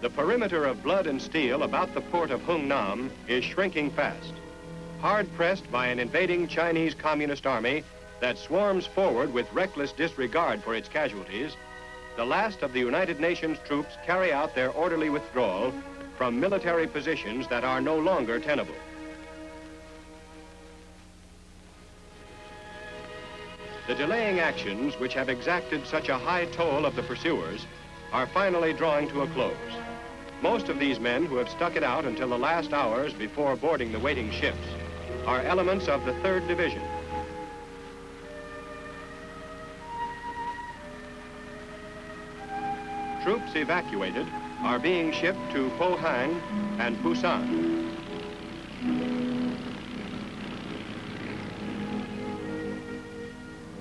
The perimeter of blood and steel about the port of Hungnam is shrinking fast, hard-pressed by an invading Chinese Communist army that swarms forward with reckless disregard for its casualties. The last of the United Nations troops carry out their orderly withdrawal from military positions that are no longer tenable. The delaying actions which have exacted such a high toll of the pursuers are finally drawing to a close. Most of these men who have stuck it out until the last hours before boarding the waiting ships are elements of the 3rd Division. Troops evacuated are being shipped to Pohang and Busan.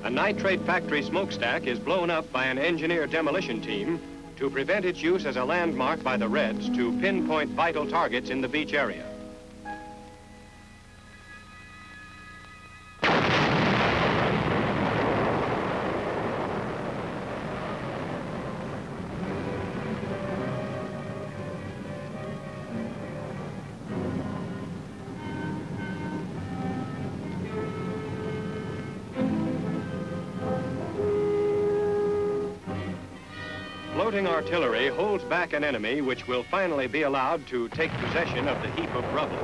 A nitrate factory smokestack is blown up by an engineer demolition team to prevent its use as a landmark by the Reds to pinpoint vital targets in the beach area. Floating artillery holds back an enemy which will finally be allowed to take possession of the heap of rubble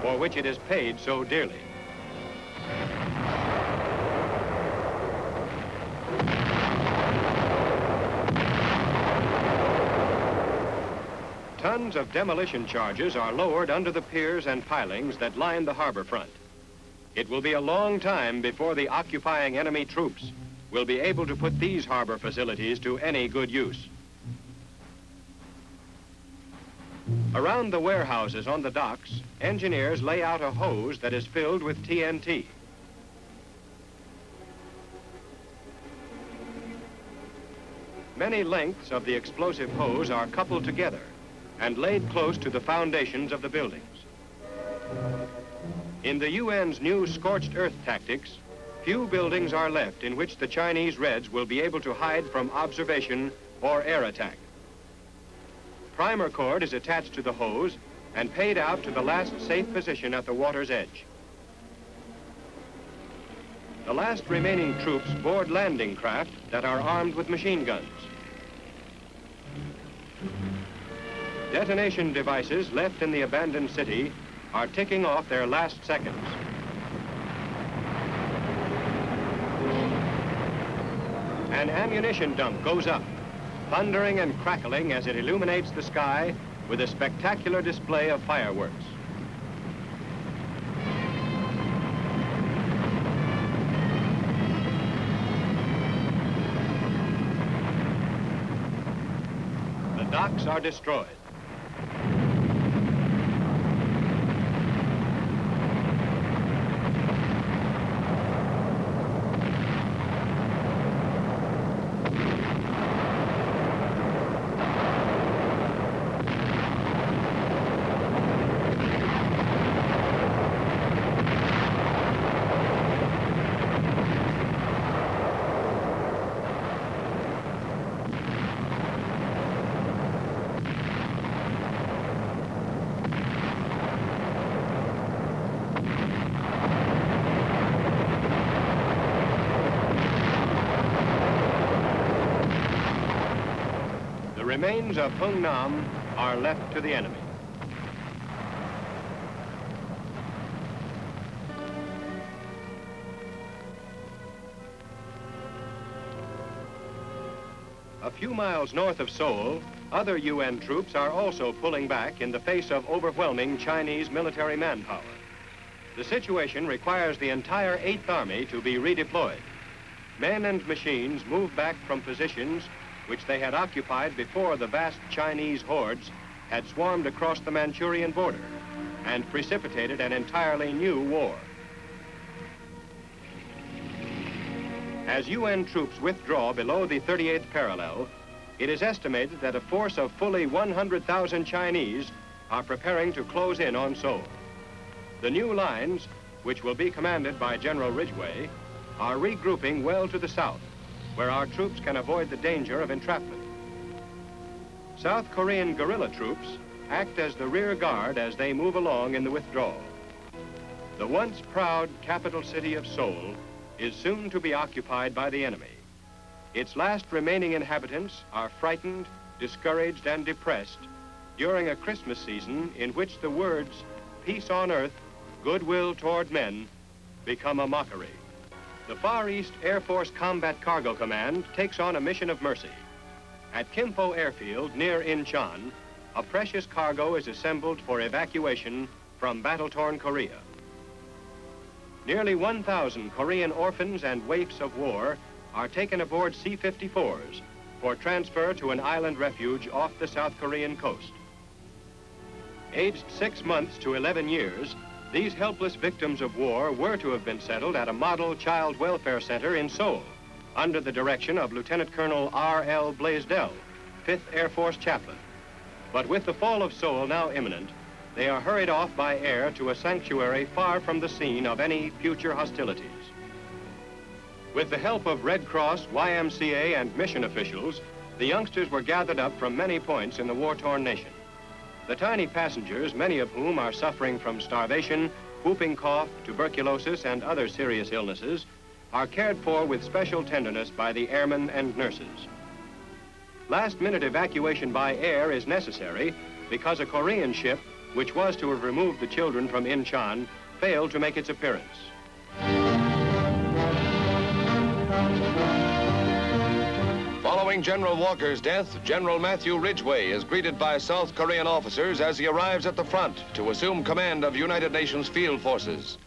for which it is paid so dearly. Tons of demolition charges are lowered under the piers and pilings that line the harbor front. It will be a long time before the occupying enemy troops will be able to put these harbor facilities to any good use. Around the warehouses on the docks, engineers lay out a hose that is filled with TNT. Many lengths of the explosive hose are coupled together and laid close to the foundations of the buildings. In the UN's new scorched earth tactics, few buildings are left in which the Chinese Reds will be able to hide from observation or air attack. Primer cord is attached to the hose and paid out to the last safe position at the water's edge. The last remaining troops board landing craft that are armed with machine guns. Detonation devices left in the abandoned city are ticking off their last seconds. An ammunition dump goes up, thundering and crackling as it illuminates the sky with a spectacular display of fireworks. The docks are destroyed. The remains of Hungnam are left to the enemy. A few miles north of Seoul, other UN troops are also pulling back in the face of overwhelming Chinese military manpower. The situation requires the entire 8th Army to be redeployed. Men and machines move back from positions which they had occupied before the vast Chinese hordes had swarmed across the Manchurian border and precipitated an entirely new war. As UN troops withdraw below the 38th parallel, it is estimated that a force of fully 100,000 Chinese are preparing to close in on Seoul. The new lines, which will be commanded by General Ridgway, are regrouping well to the south, where our troops can avoid the danger of entrapment. South Korean guerrilla troops act as the rear guard as they move along in the withdrawal. The once proud capital city of Seoul is soon to be occupied by the enemy. Its last remaining inhabitants are frightened, discouraged, and depressed during a Christmas season in which the words, peace on earth, goodwill toward men, become a mockery. The Far East Air Force Combat Cargo Command takes on a mission of mercy. At Kimpo Airfield near Incheon, a precious cargo is assembled for evacuation from battle-torn Korea. Nearly 1,000 Korean orphans and waifs of war are taken aboard C-54s for transfer to an island refuge off the South Korean coast. Aged 6 months to 11 years, these helpless victims of war were to have been settled at a model child welfare center in Seoul under the direction of Lieutenant Colonel R.L. Blaisdell, 5th Air Force chaplain. But with the fall of Seoul now imminent, they are hurried off by air to a sanctuary far from the scene of any future hostilities. With the help of Red Cross, YMCA, and mission officials, the youngsters were gathered up from many points in the war-torn nation. The tiny passengers, many of whom are suffering from starvation, whooping cough, tuberculosis, and other serious illnesses, are cared for with special tenderness by the airmen and nurses. Last-minute evacuation by air is necessary because a Korean ship, which was to have removed the children from Incheon, failed to make its appearance. Following General Walker's death, General Matthew Ridgway is greeted by South Korean officers as he arrives at the front to assume command of United Nations field forces.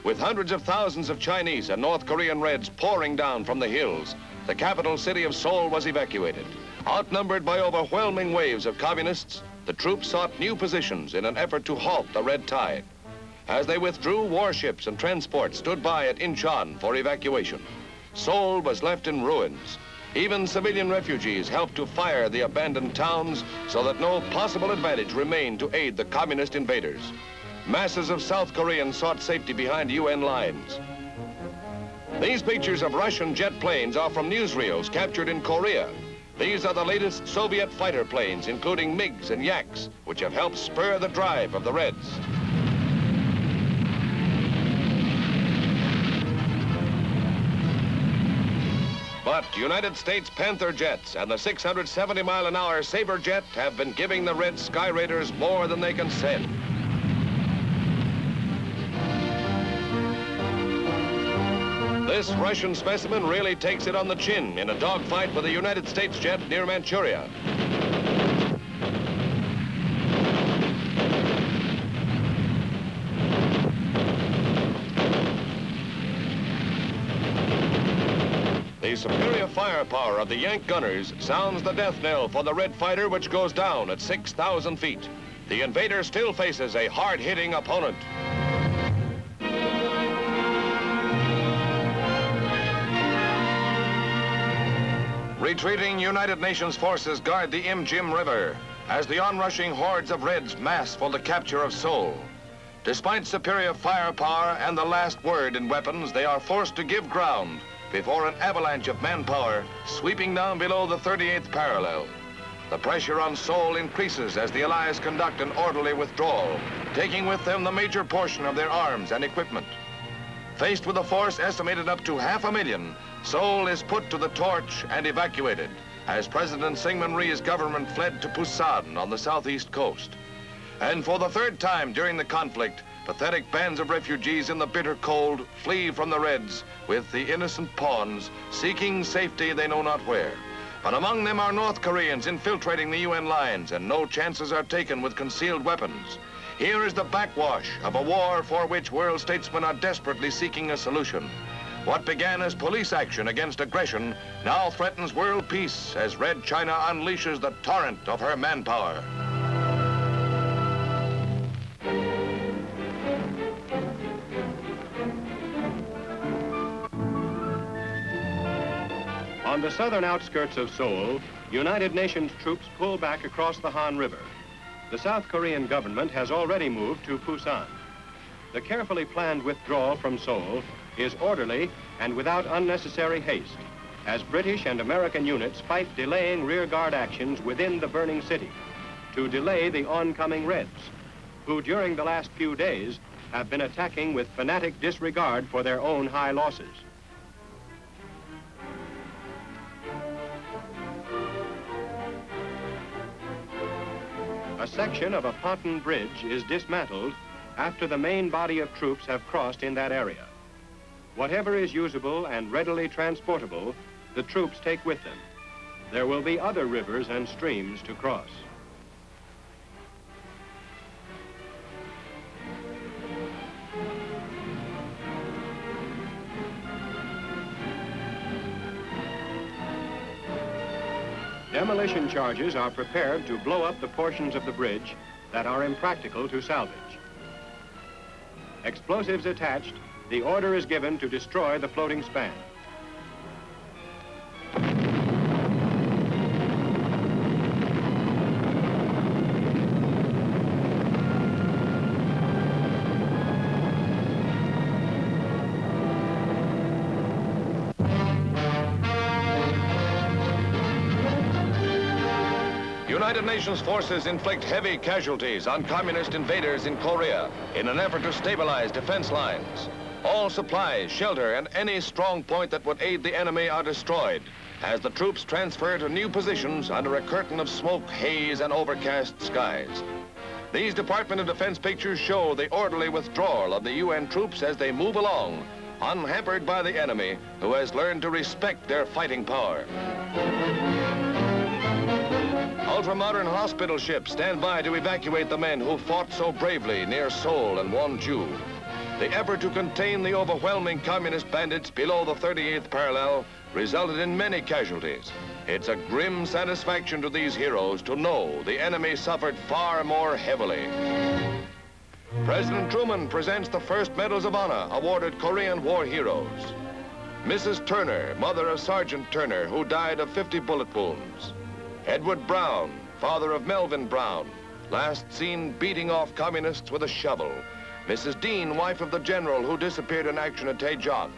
With hundreds of thousands of Chinese and North Korean Reds pouring down from the hills, the capital city of Seoul was evacuated. Outnumbered by overwhelming waves of communists, the troops sought new positions in an effort to halt the red tide. As they withdrew, warships and transports stood by at Incheon for evacuation. Seoul was left in ruins. Even civilian refugees helped to fire the abandoned towns so that no possible advantage remained to aid the communist invaders. Masses of South Koreans sought safety behind UN lines. These pictures of Russian jet planes are from newsreels captured in Korea. These are the latest Soviet fighter planes, including MiGs and Yaks, which have helped spur the drive of the Reds. But United States Panther jets and the 670-mile-an-hour Sabre jet have been giving the Red Sky Raiders more than they can send. This Russian specimen really takes it on the chin in a dogfight with a United States jet near Manchuria. The superior firepower of the Yank gunners sounds the death knell for the Red fighter, which goes down at 6,000 feet. The invader still faces a hard-hitting opponent. Retreating United Nations forces guard the Imjim River as the onrushing hordes of Reds mass for the capture of Seoul. Despite superior firepower and the last word in weapons, they are forced to give ground before an avalanche of manpower sweeping down below the 38th parallel. The pressure on Seoul increases as the Allies conduct an orderly withdrawal, taking with them the major portion of their arms and equipment. Faced with a force estimated up to 500,000, Seoul is put to the torch and evacuated as President Syngman Rhee's government fled to Busan on the southeast coast. And for the third time during the conflict, pathetic bands of refugees in the bitter cold flee from the Reds with the innocent pawns seeking safety they know not where. But among them are North Koreans infiltrating the UN lines, and no chances are taken with concealed weapons. Here is the backwash of a war for which world statesmen are desperately seeking a solution. What began as police action against aggression now threatens world peace as Red China unleashes the torrent of her manpower. On the southern outskirts of Seoul, United Nations troops pull back across the Han River. The South Korean government has already moved to Busan. The carefully planned withdrawal from Seoul is orderly and without unnecessary haste, as British and American units fight delaying rearguard actions within the burning city to delay the oncoming Reds, who during the last few days have been attacking with fanatic disregard for their own high losses. A section of a pontoon bridge is dismantled after the main body of troops have crossed in that area. Whatever is usable and readily transportable, the troops take with them. There will be other rivers and streams to cross. Demolition charges are prepared to blow up the portions of the bridge that are impractical to salvage. Explosives attached, the order is given to destroy the floating span. United Nations forces inflict heavy casualties on communist invaders in Korea in an effort to stabilize defense lines. All supplies, shelter, and any strong point that would aid the enemy are destroyed as the troops transfer to new positions under a curtain of smoke, haze, and overcast skies. These Department of Defense pictures show the orderly withdrawal of the UN troops as they move along, unhampered by the enemy, who has learned to respect their fighting power. Ultra-modern hospital ships stand by to evacuate the men who fought so bravely near Seoul and Wonju. The effort to contain the overwhelming communist bandits below the 38th parallel resulted in many casualties. It's a grim satisfaction to these heroes to know the enemy suffered far more heavily. President Truman presents the first Medals of Honor awarded Korean war heroes. Mrs. Turner, mother of Sergeant Turner, who died of 50 bullet wounds. Edward Brown, father of Melvin Brown, last seen beating off communists with a shovel. Mrs. Dean, wife of the general who disappeared in action at Daejeon.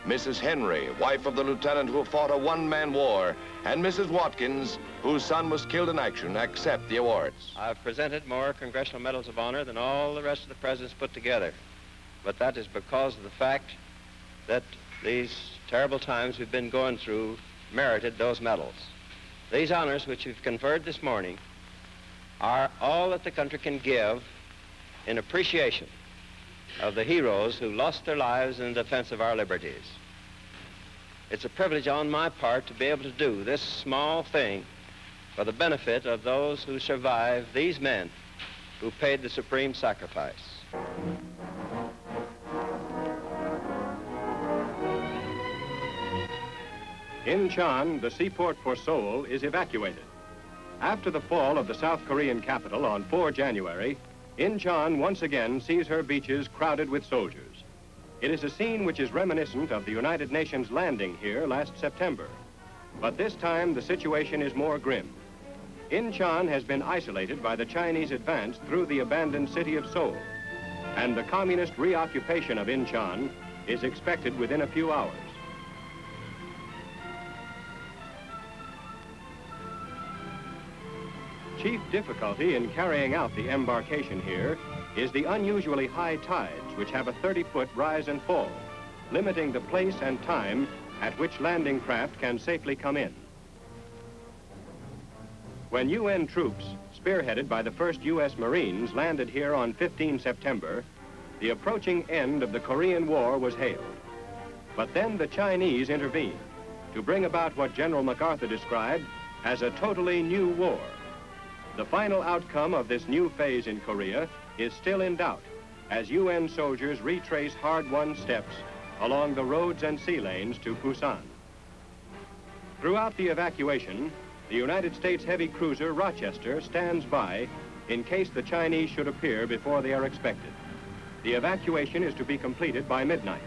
Mrs. Henry, wife of the lieutenant who fought a one-man war. And Mrs. Watkins, whose son was killed in action, accept the awards. I've presented more Congressional Medals of Honor than all the rest of the presidents put together. But that is because of the fact that these terrible times we've been going through merited those medals. These honors which we've conferred this morning are all that the country can give in appreciation of the heroes who lost their lives in defense of our liberties. It's a privilege on my part to be able to do this small thing for the benefit of those who survived, these men who paid the supreme sacrifice. Incheon, the seaport for Seoul, is evacuated. After the fall of the South Korean capital on 4 January, Incheon once again sees her beaches crowded with soldiers. It is a scene which is reminiscent of the United Nations landing here last September. But this time, the situation is more grim. Incheon has been isolated by the Chinese advance through the abandoned city of Seoul, and the communist reoccupation of Incheon is expected within a few hours. Chief difficulty in carrying out the embarkation here is the unusually high tides, which have a 30-foot rise and fall, limiting the place and time at which landing craft can safely come in. When UN troops, spearheaded by the 1st U.S. Marines, landed here on 15 September, the approaching end of the Korean War was hailed. But then the Chinese intervened to bring about what General MacArthur described as a totally new war. The final outcome of this new phase in Korea is still in doubt as UN soldiers retrace hard-won steps along the roads and sea lanes to Busan. Throughout the evacuation, the United States heavy cruiser Rochester stands by in case the Chinese should appear before they are expected. The evacuation is to be completed by midnight.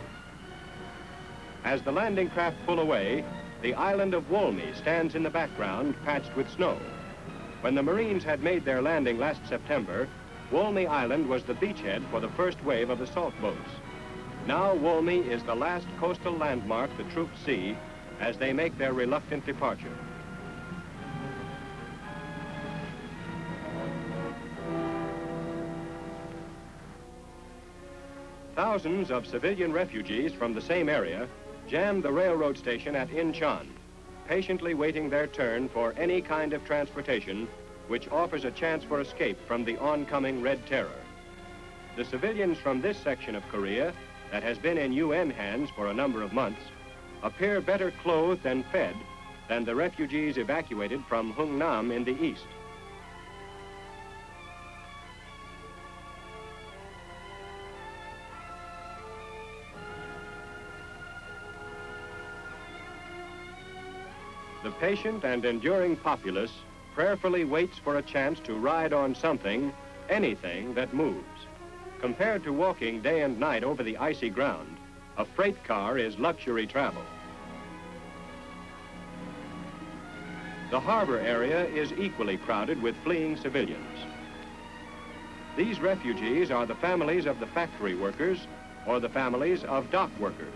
As the landing craft pull away, the island of Wolmi stands in the background, patched with snow. When the Marines had made their landing last September, Wolmi Island was the beachhead for the first wave of assault boats. Now Wolmi is the last coastal landmark the troops see as they make their reluctant departure. Thousands of civilian refugees from the same area jammed the railroad station at Incheon, patiently waiting their turn for any kind of transportation which offers a chance for escape from the oncoming Red Terror. The civilians from this section of Korea that has been in UN hands for a number of months appear better clothed and fed than the refugees evacuated from Hungnam in the east. The patient and enduring populace prayerfully waits for a chance to ride on something, anything that moves. Compared to walking day and night over the icy ground, a freight car is luxury travel. The harbor area is equally crowded with fleeing civilians. These refugees are the families of the factory workers or the families of dock workers.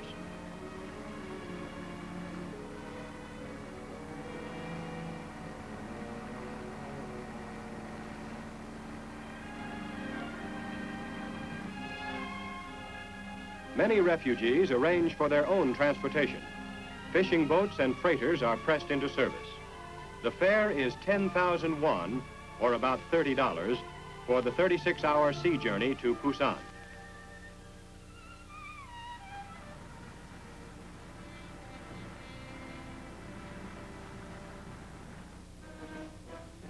Many refugees arrange for their own transportation. Fishing boats and freighters are pressed into service. The fare is 10,000 won, or about $30, for the 36-hour sea journey to Busan.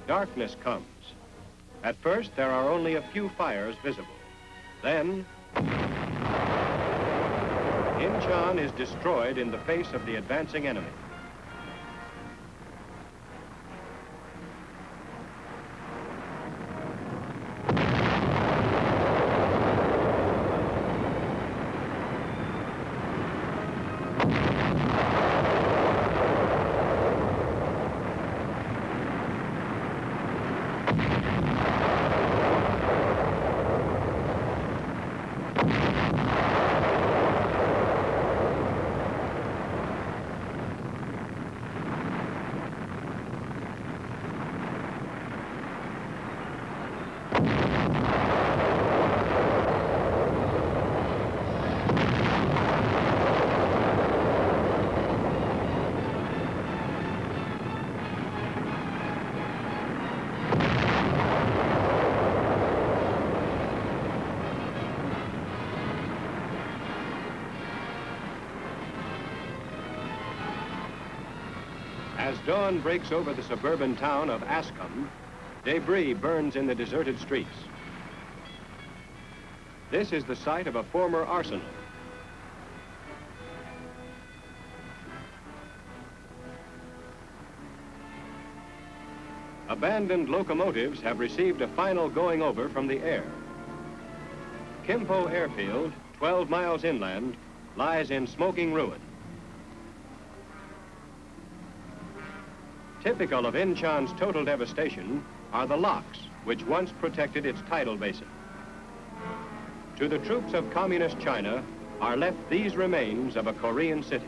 Darkness comes. At first, there are only a few fires visible. Then, Incheon is destroyed in the face of the advancing enemy. As dawn breaks over the suburban town of Ascom, debris burns in the deserted streets. This is the site of a former arsenal. Abandoned locomotives have received a final going over from the air. Kimpo Airfield, 12 miles inland, lies in smoking ruin. Typical of Incheon's total devastation are the locks, which once protected its tidal basin. To the troops of communist China are left these remains of a Korean city.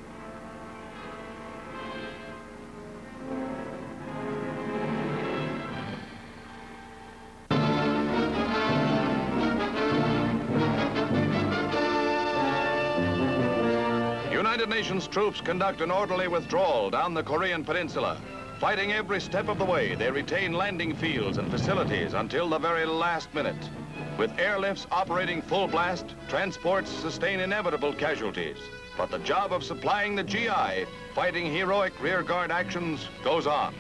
United Nations troops conduct an orderly withdrawal down the Korean peninsula. Fighting every step of the way, they retain landing fields and facilities until the very last minute. With airlifts operating full blast, transports sustain inevitable casualties. But the job of supplying the GI, fighting heroic rearguard actions, goes on.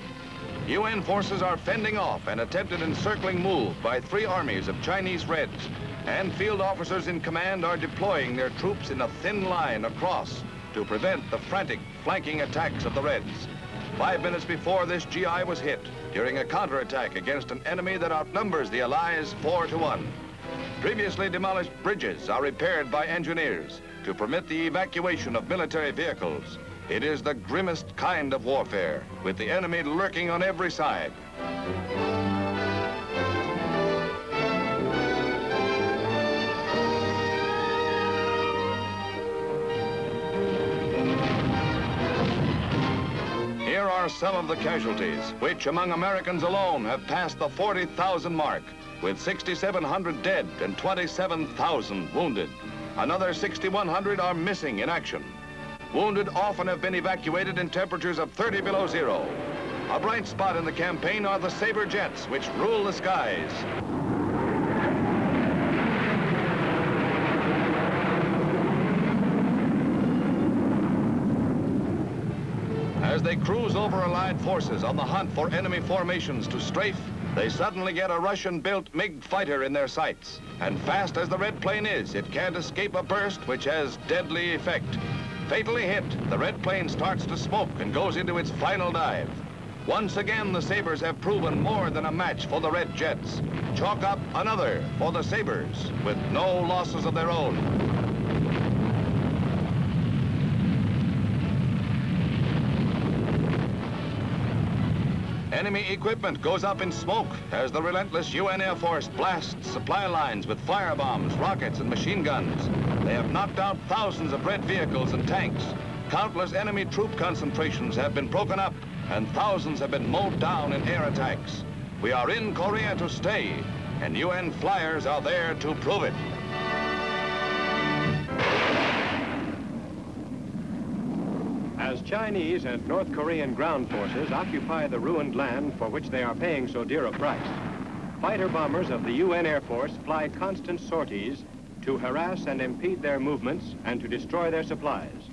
UN forces are fending off an attempted encircling move by 3 armies of Chinese Reds, and field officers in command are deploying their troops in a thin line across to prevent the frantic flanking attacks of the Reds. 5 minutes before this GI was hit during a counterattack against an enemy that outnumbers the Allies 4 to 1. Previously demolished bridges are repaired by engineers to permit the evacuation of military vehicles. It is the grimmest kind of warfare, with the enemy lurking on every side. are some of the casualties, which among Americans alone have passed the 40,000 mark, with 6,700 dead and 27,000 wounded. Another 6,100 are missing in action. Wounded often have been evacuated in temperatures of 30 below zero. A bright spot in the campaign are the Sabre jets, which rule the skies. As they cruise over Allied forces on the hunt for enemy formations to strafe, they suddenly get a Russian-built MiG fighter in their sights. And fast as the red plane is, it can't escape a burst which has deadly effect. Fatally hit, the red plane starts to smoke and goes into its final dive. Once again, the Sabres have proven more than a match for the red jets. Chalk up another for the Sabres, with no losses of their own. Enemy equipment goes up in smoke as the relentless UN Air Force blasts supply lines with firebombs, rockets, and machine guns. They have knocked out thousands of red vehicles and tanks. Countless enemy troop concentrations have been broken up, and thousands have been mowed down in air attacks. We are in Korea to stay, and UN flyers are there to prove it. As Chinese and North Korean ground forces occupy the ruined land for which they are paying so dear a price, fighter bombers of the UN Air Force fly constant sorties to harass and impede their movements and to destroy their supplies.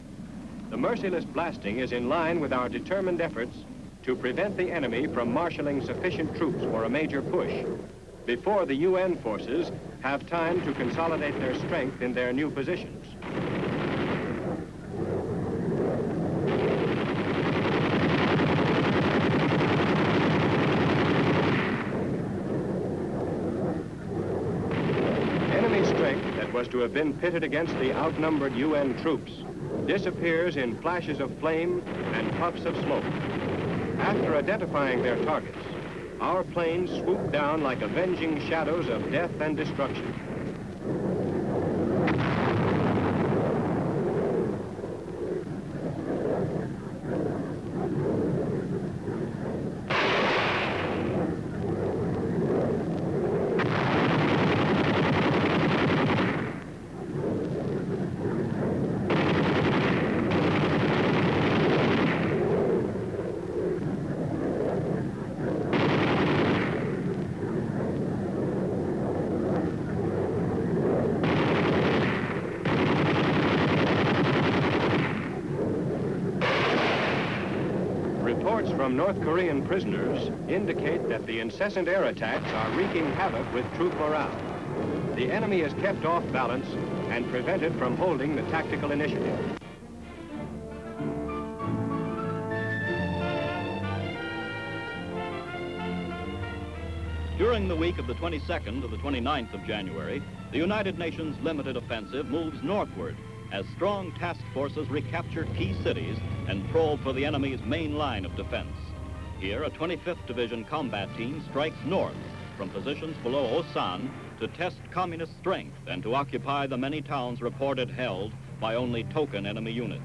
The merciless blasting is in line with our determined efforts to prevent the enemy from marshaling sufficient troops for a major push before the UN forces have time to consolidate their strength in their new positions. Enemy strength that was to have been pitted against the outnumbered UN troops disappears in flashes of flame and puffs of smoke. After identifying their targets, our planes swoop down like avenging shadows of death and destruction. Reports from North Korean prisoners indicate that the incessant air attacks are wreaking havoc with troop morale. The enemy is kept off balance and prevented from holding the tactical initiative. During the week of the 22nd to the 29th of January, the United Nations Limited Offensive moves northward as strong task forces recapture key cities and probe for the enemy's main line of defense. Here, a 25th Division combat team strikes north from positions below Osan to test communist strength and to occupy the many towns reported held by only token enemy units.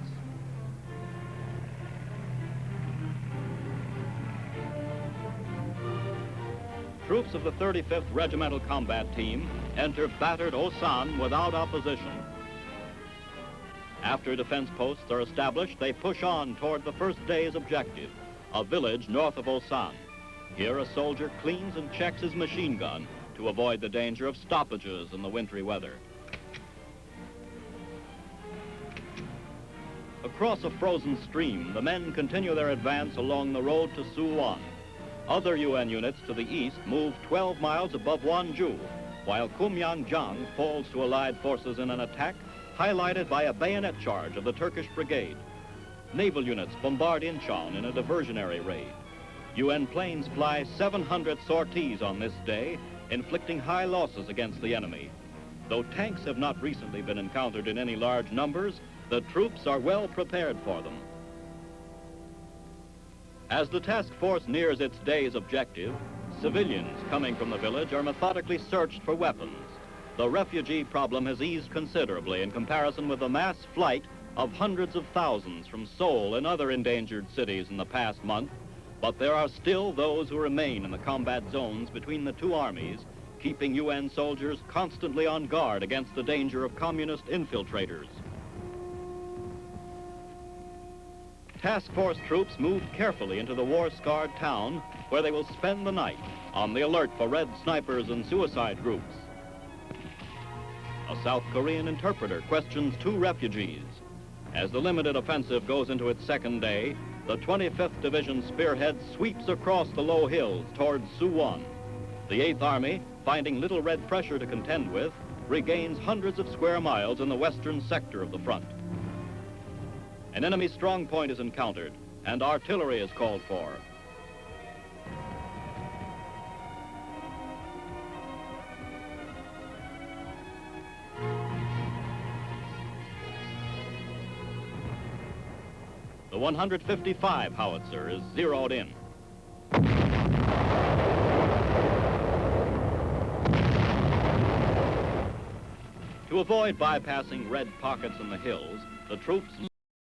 Troops of the 35th Regimental Combat Team enter battered Osan without opposition. After defense posts are established, they push on toward the first day's objective, a village north of Osan. Here, a soldier cleans and checks his machine gun to avoid the danger of stoppages in the wintry weather. Across a frozen stream, the men continue their advance along the road to Suwon. Other UN units to the east move 12 miles above Wonju, while Kumyangjang falls to Allied forces in an attack highlighted by a bayonet charge of the Turkish brigade. Naval units bombard Incheon in a diversionary raid. UN planes fly 700 sorties on this day, inflicting high losses against the enemy. Though tanks have not recently been encountered in any large numbers, the troops are well prepared for them. As the task force nears its day's objective, civilians coming from the village are methodically searched for weapons. The refugee problem has eased considerably in comparison with the mass flight of hundreds of thousands from Seoul and other endangered cities in the past month, but there are still those who remain in the combat zones between the two armies, keeping UN soldiers constantly on guard against the danger of communist infiltrators. Task force troops moved carefully into the war-scarred town, where they will spend the night on the alert for Red snipers and suicide groups. A South Korean interpreter questions two refugees. As the limited offensive goes into its second day, the 25th Division spearhead sweeps across the low hills towards Suwon. The 8th Army, finding little Red pressure to contend with, regains hundreds of square miles in the western sector of the front. An enemy strong point is encountered, and artillery is called for. The 155 howitzer is zeroed in. To avoid bypassing Red pockets in the hills, the troops